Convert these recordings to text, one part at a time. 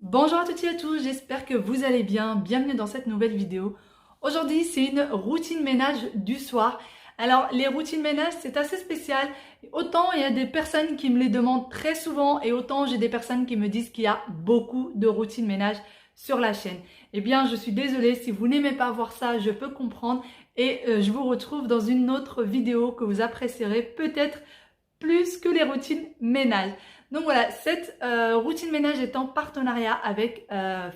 Bonjour à toutes et à tous, j'espère que vous allez bien. Bienvenue dans cette nouvelle vidéo. Aujourd'hui, c'est une routine ménage du soir. Alors, les routines ménage, c'est assez spécial. Autant il y a des personnes qui me les demandent très souvent et autant j'ai des personnes qui me disent qu'il y a beaucoup de routines ménage sur la chaîne. Eh bien, je suis désolée, si vous n'aimez pas voir ça, je peux comprendre et je vous retrouve dans une autre vidéo que vous apprécierez peut-être plus que les routines ménage. Donc voilà, cette routine ménage est en partenariat avec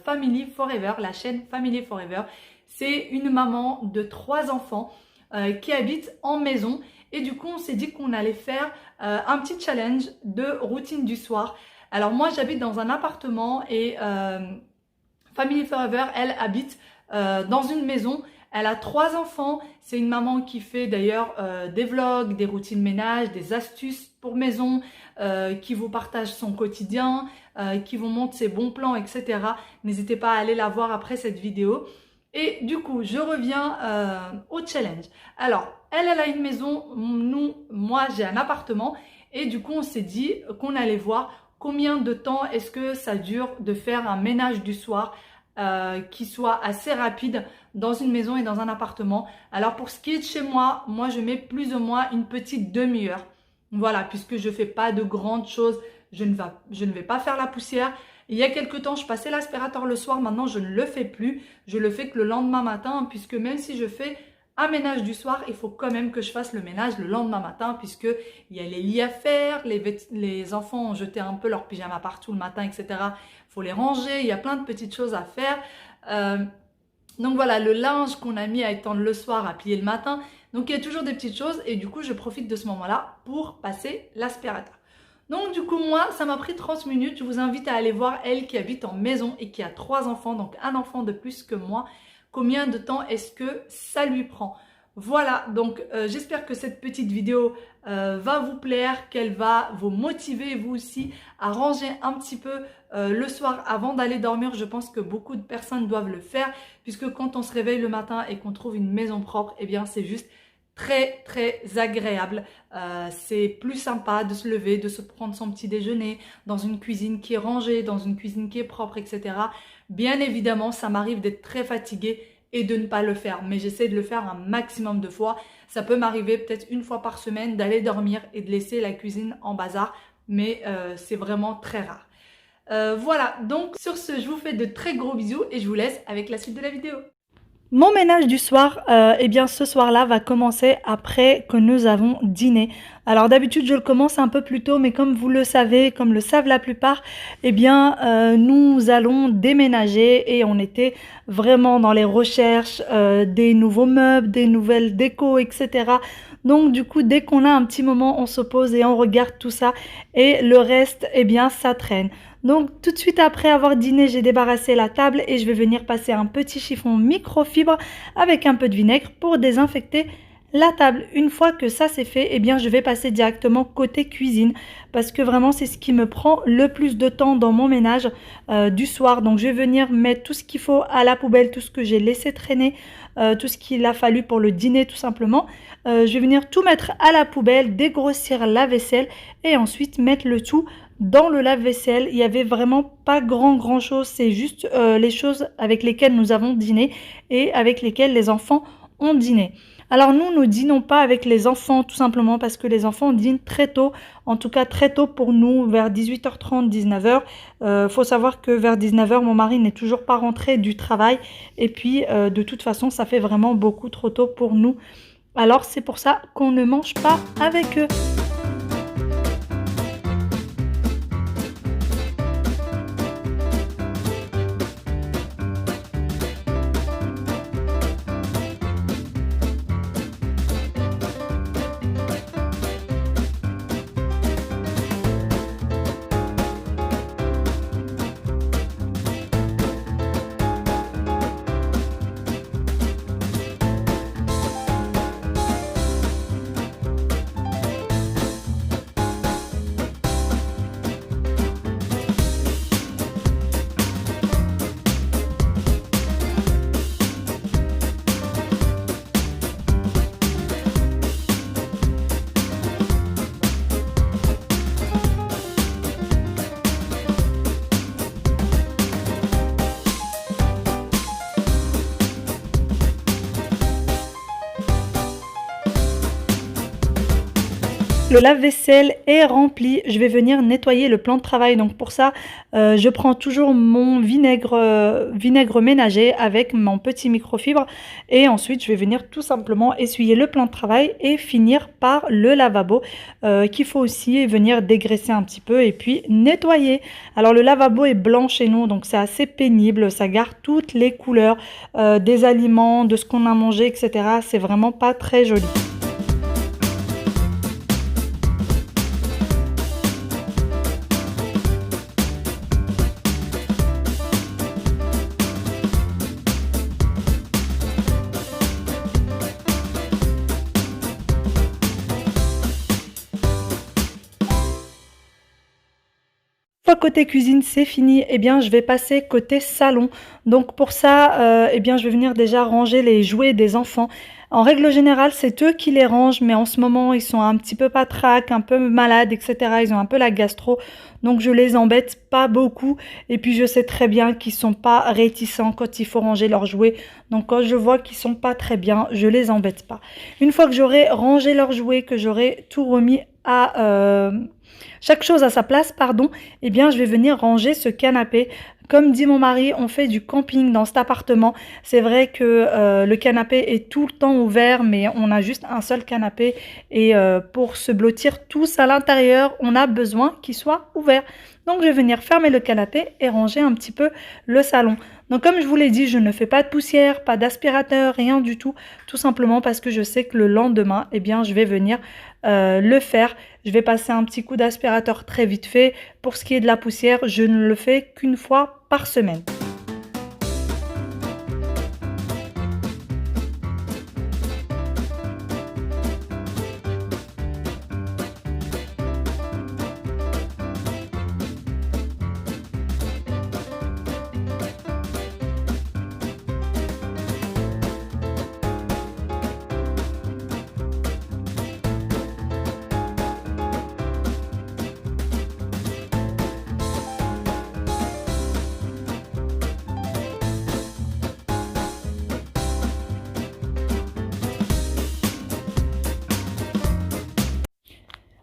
Family Forever, la chaîne Family Forever. C'est une maman de 3 enfants qui habite en maison et du coup on s'est dit qu'on allait faire un petit challenge de routine du soir. Alors moi j'habite dans un appartement et Family Forever, elle habite dans une maison. Elle a 3 enfants. C'est une maman qui fait d'ailleurs des vlogs, des routines ménage, des astuces pour maison, qui vous partage son quotidien, qui vous montre ses bons plans, etc. N'hésitez pas à aller la voir après cette vidéo. Et du coup, je reviens au challenge. Alors, elle a une maison, moi j'ai un appartement. Et du coup, on s'est dit qu'on allait voir combien de temps est-ce que ça dure de faire un ménage du soir qui soit assez rapide dans une maison et dans un appartement. Alors pour ce qui est de chez moi, moi je mets plus ou moins une petite demi-heure. Voilà, puisque je fais pas de grandes choses, je ne vais pas faire la poussière. Il y a quelques temps, je passais l'aspirateur le soir, maintenant je ne le fais plus. Je le fais que le lendemain matin, puisque même si je fais un ménage du soir, il faut quand même que je fasse le ménage le lendemain matin, puisque il y a les lits à faire, les enfants ont jeté un peu leur pyjama partout le matin, etc. Il faut les ranger, il y a plein de petites choses à faire. Donc voilà, le linge qu'on a mis à étendre le soir, à plier le matin. Donc il y a toujours des petites choses et du coup je profite de ce moment-là pour passer l'aspirateur. Donc du coup moi ça m'a pris 30 minutes. Je vous invite à aller voir elle qui habite en maison et qui a 3 enfants, donc un enfant de plus que moi. Combien de temps est-ce que ça lui prend? Voilà, donc j'espère que cette petite vidéo va vous plaire, qu'elle va vous motiver vous aussi à ranger un petit peu le soir avant d'aller dormir. Je pense que beaucoup de personnes doivent le faire puisque quand on se réveille le matin et qu'on trouve une maison propre, eh bien c'est juste très très agréable. C'est plus sympa de se lever, de se prendre son petit déjeuner dans une cuisine qui est rangée, dans une cuisine qui est propre, etc. Bien évidemment, ça m'arrive d'être très fatiguée et de ne pas le faire, mais j'essaie de le faire un maximum de fois. Ça peut m'arriver peut-être une fois par semaine d'aller dormir et de laisser la cuisine en bazar, mais c'est vraiment très rare. Voilà, donc sur ce, je vous fais de très gros bisous et je vous laisse avec la suite de la vidéo. Mon ménage du soir, eh bien ce soir-là va commencer après que nous avons dîné. Alors d'habitude je le commence un peu plus tôt, mais comme vous le savez, comme le savent la plupart, eh bien nous allons déménager et on était vraiment dans les recherches des nouveaux meubles, des nouvelles décos, etc. Donc du coup dès qu'on a un petit moment, on se pose et on regarde tout ça et le reste, eh bien ça traîne. Donc tout de suite après avoir dîné, j'ai débarrassé la table et je vais venir passer un petit chiffon microfibre avec un peu de vinaigre pour désinfecter la table. Une fois que ça c'est fait, eh bien je vais passer directement côté cuisine parce que vraiment c'est ce qui me prend le plus de temps dans mon ménage du soir. Donc je vais venir mettre tout ce qu'il faut à la poubelle, tout ce que j'ai laissé traîner, tout ce qu'il a fallu pour le dîner tout simplement. Je vais venir tout mettre à la poubelle, dégrossir la vaisselle et ensuite mettre le tout dans le lave-vaisselle. Il n'y avait vraiment pas grand chose, c'est juste les choses avec lesquelles nous avons dîné et avec lesquelles les enfants ont dîné. Alors nous dînons pas avec les enfants tout simplement parce que les enfants dînent très tôt, en tout cas très tôt pour nous, vers 18h30, 19h. Faut savoir que vers 19h, mon mari n'est toujours pas rentré du travail et puis de toute façon, ça fait vraiment beaucoup trop tôt pour nous. Alors c'est pour ça qu'on ne mange pas avec eux. Le lave-vaisselle est rempli, je vais venir nettoyer le plan de travail. Donc pour ça, je prends toujours mon vinaigre ménager avec mon petit microfibre et ensuite je vais venir tout simplement essuyer le plan de travail et finir par le lavabo qu'il faut aussi venir dégraisser un petit peu et puis nettoyer. Alors le lavabo est blanc chez nous, donc c'est assez pénible, ça garde toutes les couleurs des aliments, de ce qu'on a mangé, etc. C'est vraiment pas très joli. Côté cuisine c'est fini, eh bien je vais passer côté salon. Donc pour ça, eh bien je vais venir déjà ranger les jouets des enfants. En règle générale, c'est eux qui les rangent, mais en ce moment ils sont un petit peu patraques, un peu malades, etc. Ils ont un peu la gastro, donc je les embête pas beaucoup. Et puis je sais très bien qu'ils sont pas réticents quand il faut ranger leurs jouets. Donc quand je vois qu'ils sont pas très bien, je les embête pas. Une fois que j'aurai rangé leurs jouets, que j'aurai tout remis à chaque chose à sa place, pardon, eh bien je vais venir ranger ce canapé. Comme dit mon mari, on fait du camping dans cet appartement. C'est vrai que le canapé est tout le temps ouvert, mais on a juste un seul canapé. Et pour se blottir tous à l'intérieur, on a besoin qu'il soit ouvert. Donc je vais venir fermer le canapé et ranger un petit peu le salon. Donc comme je vous l'ai dit, je ne fais pas de poussière, pas d'aspirateur, rien du tout. Tout simplement parce que je sais que le lendemain, eh bien, je vais venir le faire. Je vais passer un petit coup d'aspirateur très vite fait. Pour ce qui est de la poussière, je ne le fais qu'une fois par semaine.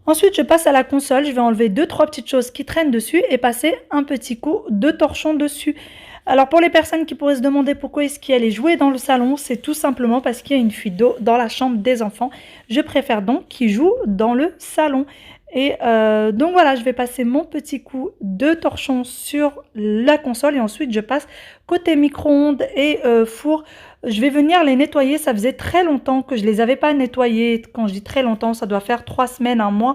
Ensuite, je passe à la console, je vais enlever 2-3 petites choses qui traînent dessus et passer un petit coup de torchon dessus. Alors pour les personnes qui pourraient se demander pourquoi est-ce qu'il y a les jouets dans le salon, c'est tout simplement parce qu'il y a une fuite d'eau dans la chambre des enfants. Je préfère donc qu'ils jouent dans le salon. Et donc voilà, je vais passer mon petit coup de torchon sur la console et ensuite je passe côté micro-ondes et four. Je vais venir les nettoyer, ça faisait très longtemps que je ne les avais pas nettoyés. Quand je dis très longtemps, ça doit faire 3 semaines, un mois.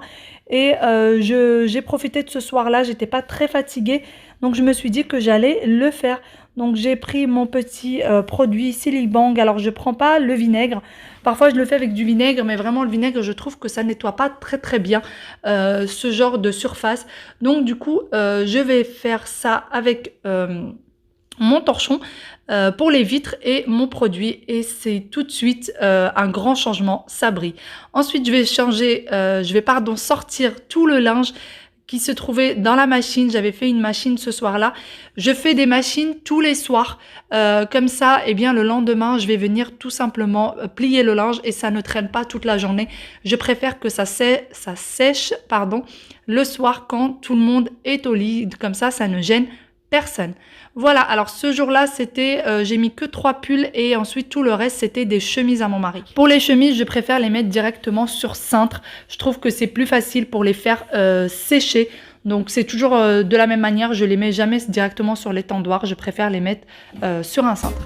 Et j'ai profité de ce soir-là, j'étais pas très fatiguée. Donc je me suis dit que j'allais le faire. Donc j'ai pris mon petit produit Silibang. Alors je prends pas le vinaigre. Parfois je le fais avec du vinaigre, mais vraiment le vinaigre, je trouve que ça nettoie pas très bien ce genre de surface. Donc du coup, je vais faire ça avec mon torchon pour les vitres et mon produit, et c'est tout de suite un grand changement, ça brille. Ensuite je vais sortir tout le linge qui se trouvait dans la machine. J'avais fait une machine ce soir-là. Je fais des machines tous les soirs. Comme ça, eh bien, le lendemain, je vais venir tout simplement plier le linge et ça ne traîne pas toute la journée. Je préfère que ça sèche, le soir quand tout le monde est au lit. Comme ça ne gêne personne. Voilà, alors ce jour-là, j'ai mis que 3 pulls et ensuite tout le reste, c'était des chemises à mon mari. Pour les chemises, je préfère les mettre directement sur cintre. Je trouve que c'est plus facile pour les faire sécher. Donc c'est toujours de la même manière, je les mets jamais directement sur l'étendoir. Je préfère les mettre sur un cintre.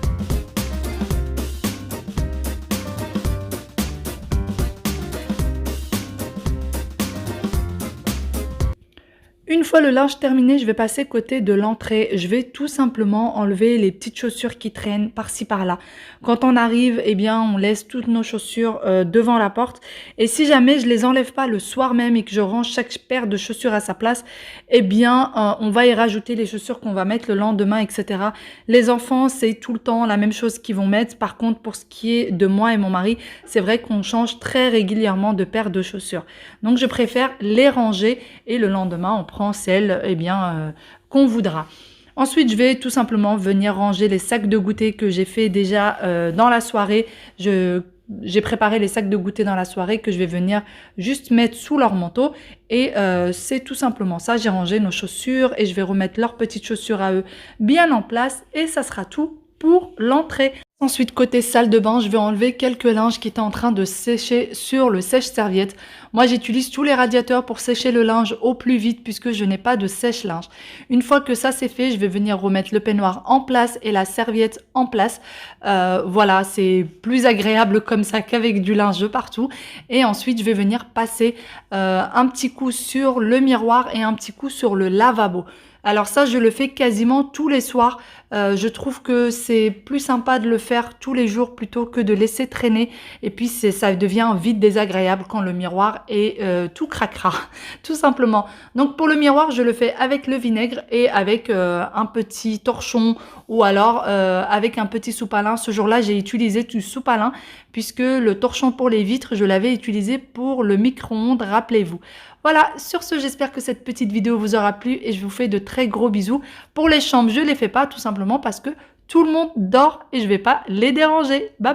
Une fois le linge terminé, je vais passer côté de l'entrée. Je vais tout simplement enlever les petites chaussures qui traînent par-ci par-là. Quand on arrive, eh bien, on laisse toutes nos chaussures devant la porte. Et si jamais je les enlève pas le soir même et que je range chaque paire de chaussures à sa place, eh bien, on va y rajouter les chaussures qu'on va mettre le lendemain, etc. Les enfants, c'est tout le temps la même chose qu'ils vont mettre. Par contre, pour ce qui est de moi et mon mari, c'est vrai qu'on change très régulièrement de paires de chaussures. Donc, je préfère les ranger et le lendemain, on prend celle qu'on voudra. Ensuite, je vais tout simplement venir ranger les sacs de goûter que j'ai fait déjà dans la soirée. j'ai préparé les sacs de goûter dans la soirée que je vais venir juste mettre sous leur manteau. Et c'est tout simplement ça. J'ai rangé nos chaussures et je vais remettre leurs petites chaussures à eux bien en place. Et ça sera tout pour l'entrée. Ensuite, côté salle de bain, je vais enlever quelques linges qui étaient en train de sécher sur le sèche-serviette. Moi, j'utilise tous les radiateurs pour sécher le linge au plus vite puisque je n'ai pas de sèche-linge. Une fois que ça c'est fait, je vais venir remettre le peignoir en place et la serviette en place. Voilà, c'est plus agréable comme ça qu'avec du linge partout. Et ensuite, je vais venir passer un petit coup sur le miroir et un petit coup sur le lavabo. Alors ça, je le fais quasiment tous les soirs. Je trouve que c'est plus sympa de le faire tous les jours plutôt que de laisser traîner. Et puis, ça devient vite désagréable quand le miroir est tout cracra, tout simplement. Donc, pour le miroir, je le fais avec le vinaigre et avec un petit torchon ou alors avec un petit sopalin. Ce jour-là, j'ai utilisé du sopalin puisque le torchon pour les vitres, je l'avais utilisé pour le micro-ondes, rappelez-vous. Voilà, sur ce, j'espère que cette petite vidéo vous aura plu et je vous fais de très gros bisous. Pour les chambres, je ne les fais pas tout simplement parce que tout le monde dort et je ne vais pas les déranger. Bye!